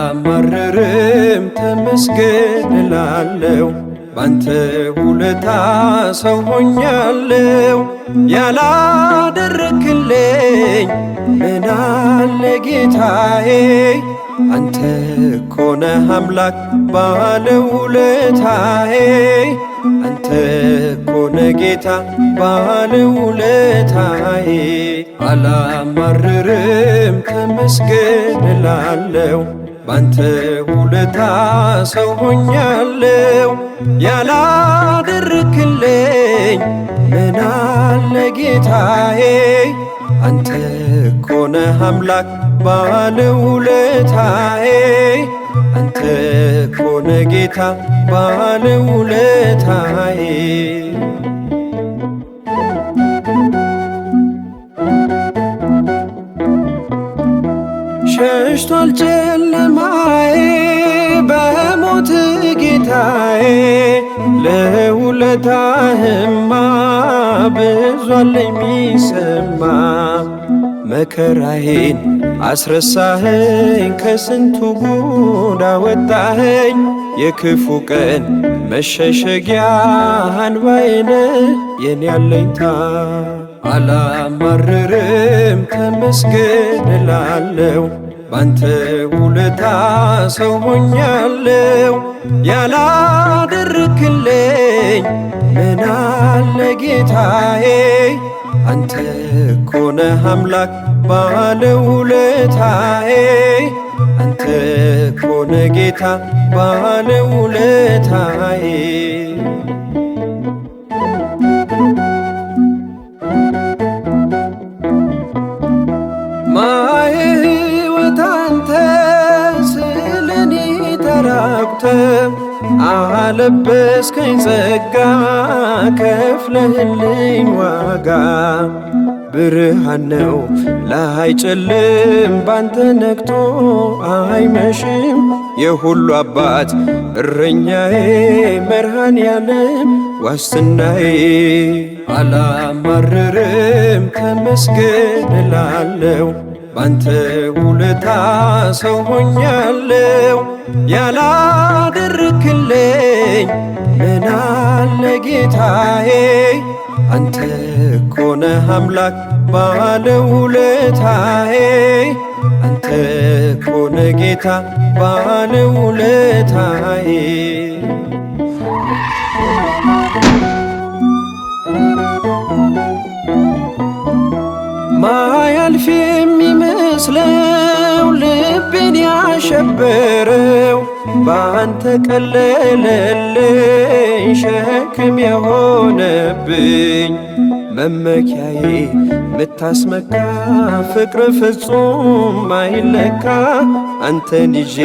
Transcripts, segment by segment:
አላማርርም ተመስገን እላለሁ ባንተ ውለታ ሰው ሆኛለሁ። ያላደረክልኝ ምን አለ ጌታዬ? አንተ እኮ ነህ አምላክ ባለውለታዬ። አንተ እኮ ነህ ጌታ ባለውለታዬ። አላማርርም ተመስገን እላለሁ ባንተ ውለታ ሰው ሆኛለሁ። ያላደረክልኝ ምን አለ ጌታዬ? አንተ እኮ ነህ አምላክ ባለውለታዬ። አንተ እኮ ነህ ጌታ ባለውለታዬ። ሸሽቷል ጨለማዬ በሞት ጌታዬ፣ ለውለታህማ ብዙ አለኝ ሚሰማ። መከራዬን አስረሳኸኝ ከስንቱ ጉድ አወጣኸኝ። የክፉ ቀን መሸሸጊያ አንባዬ ነህ የኔ አለኝታ። አላማርርም ተመስገን እላለሁ ባንተ ውለታ ሰው ሆኛለሁ። ያላደረክልኝ ምን አለ ጌታዬ? አንተ እኮ ነህ አምላክ ባለውለታዬ። አንተ እኮ ነህ ጌታ ባለውለታዬ። ማየ ሕይወት አንተ ስለኔ ተራቁተህ አለበስከኝ ጸጋ ከፍለህልኝ ዋጋ። ብርሃን ነው ላይጨልም ባንተ ነግቶ አይመሽም። የሁሉ አባት እረኛዬ መድኃኔዓለም ዋስትናዬ። አላማርርም ተመስገን እላለሁ ባንተ ውለታ ሰው ሆኛለሁ። ያላደረክልኝ ምን አለ ጌታዬ? አንተ እኮ ነህ አምላክ ባለውለታዬ። አንተ እኮ ነህ ጌታ ባለውለታዬ። ማያልፍ የሚመስለው ልቤን ያሸበረው ባንተ ቀለለልኝ ሸክም የሆነብኝ። መመኪያዬ ምታስመካ ፍቅር ፍጹም ማይለካ። አንተን ይዤ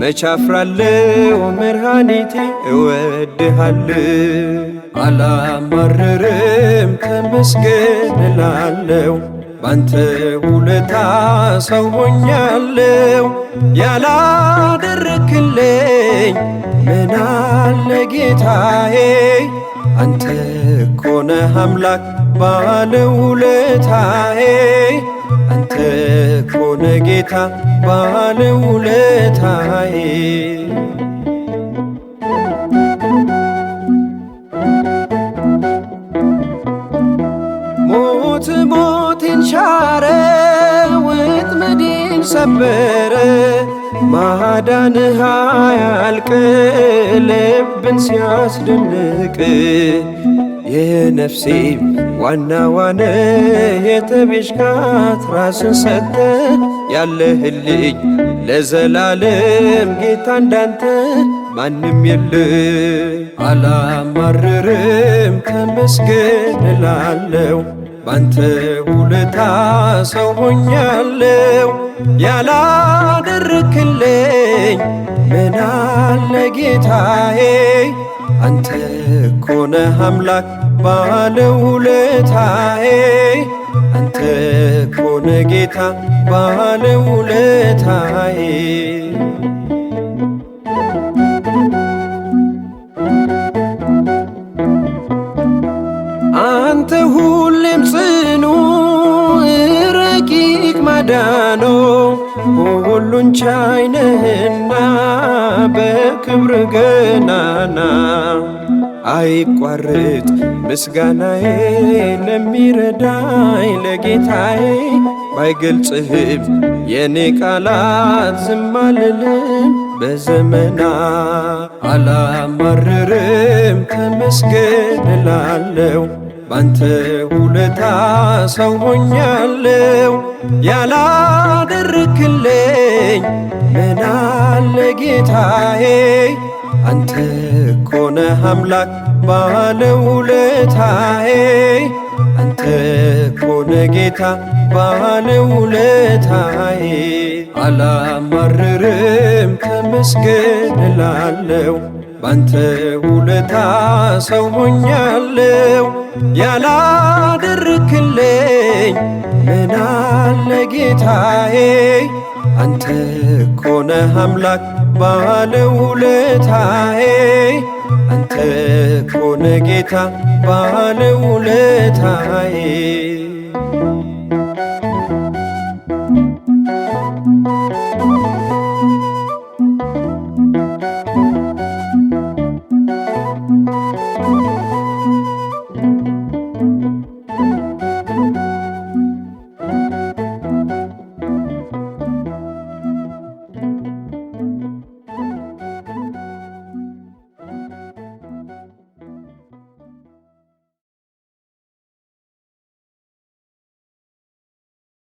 መች አፍራለሁ መድኃኒቴ እወድሃለሁ። አላማርርም ተመስገን እላለሁ ባንተ ውለታ ሰው ሆኛለሁ። ያላደረክልኝ ምን አለ ጌታዬ? አንተ እኮ ነህ አምላክ ባለውለታዬ። አንተ እኮ ነህ ጌታ ባለውለታዬ። ሞት ሞቴን ሻረ ወጥመዴን ሰበረ። ማዳንህ አያልቅ ልብን ሲያስደንቅ። የነፍሴም ዋና ዋነ የተቤዥካት ራስን ሰጠ ያለህልኝ ለዘላለም ጌታ እንዳንተ ማንም የለም። አላማርርም ተመስገን እላለሁ ባንተ ውለታ ሰው ሆኛለሁ። ያላደረክልኝ ምን አለ ጌታዬ? አንተ እኮ ነህ አምላክ ባለውለታዬ። አንተ እኮ ነህ ጌታ ባለውለታዬ። አንተ ሁሌም ጽኑ ረቂቅ ማዳኖ ሁሉን ቻይ ነህና በክብር ገናና። አይቋረጥ ምስጋናዬ ለሚረዳኝ ለጌታዬ። ባይገልጽህም የኔ ቃላት ዝም አልልም በዘመና። አላማርርም ተመስገን እላለሁ ባንተ ውለታ ሰው ሆኛለሁ። ያላደረክልኝ ምን አለ ጌታዬ? አንተ እኮ ነህ አምላክ ባለውለታዬ። አንተ እኮ ነህ ጌታ ባለውለታዬ። አላማርርም ተመስገን እላለሁ ባንተ ውለታ ሰው ሆኛለሁ። ያላደረክልኝ ምን አለ ጌታዬ? አንተ እኮ ነህ አምላክ ባለውለታዬ። አንተ እኮ ነህ ጌታ ባለውለታዬ።